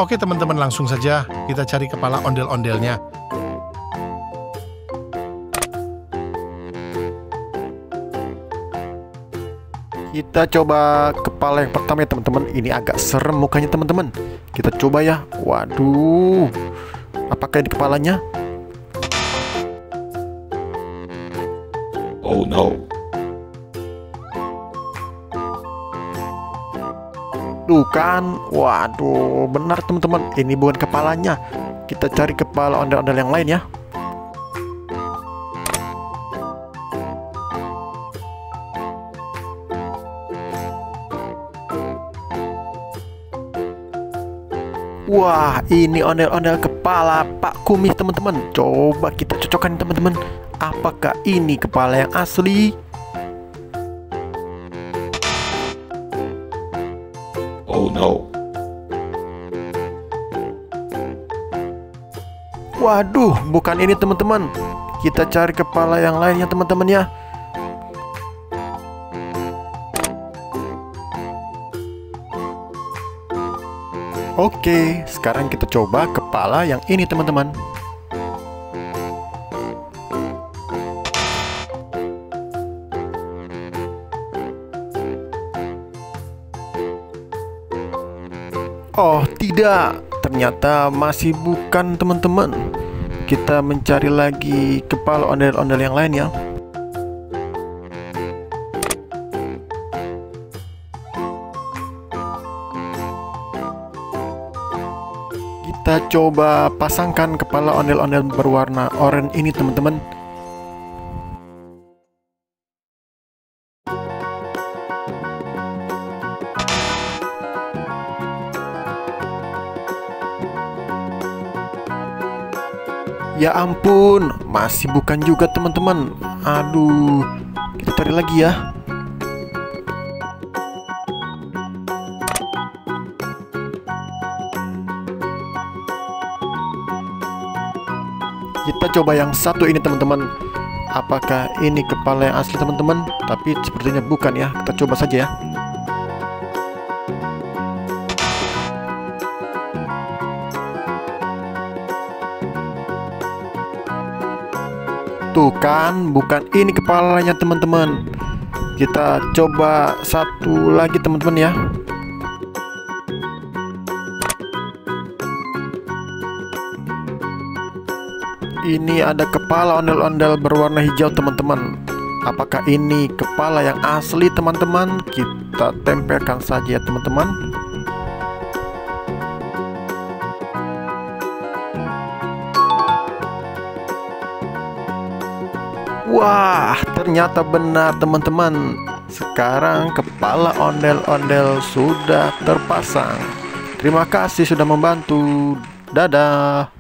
Oke teman-teman, langsung saja kita cari kepala ondel-ondelnya. Kita coba kepala yang pertama ya teman-teman. Ini agak serem mukanya teman-teman. Kita coba ya. Waduh, apakah ini kepalanya? Oh no. Tuh kan, waduh, benar teman-teman. Ini bukan kepalanya. Kita cari kepala ondel-ondel yang lain ya. Wah, ini ondel-ondel kepala Pak Kumis teman-teman. Coba kita cocokkan teman-teman. Apakah ini kepala yang asli? Oh no. Waduh, bukan ini teman-teman. Kita cari kepala yang lainnya teman-teman ya. Oke, sekarang kita coba kepala yang ini teman-teman. Oh tidak, ternyata masih bukan teman-teman. Kita mencari lagi kepala ondel-ondel yang lain ya. Kita coba pasangkan kepala ondel-ondel berwarna oranye ini teman-teman. Ya ampun, masih bukan juga teman-teman. Aduh, kita cari lagi ya. Kita coba yang satu ini teman-teman. Apakah ini kepala yang asli teman-teman? Tapi sepertinya bukan ya. Kita coba saja ya. Tuh kan, bukan ini kepalanya teman-teman. Kita coba satu lagi teman-teman ya. Ini ada kepala ondel-ondel berwarna hijau teman-teman. Apakah ini kepala yang asli teman-teman? Kita tempelkan saja ya teman-teman. Wah, ternyata benar teman-teman. Sekarang kepala ondel-ondel sudah terpasang. Terima kasih sudah membantu. Dadah.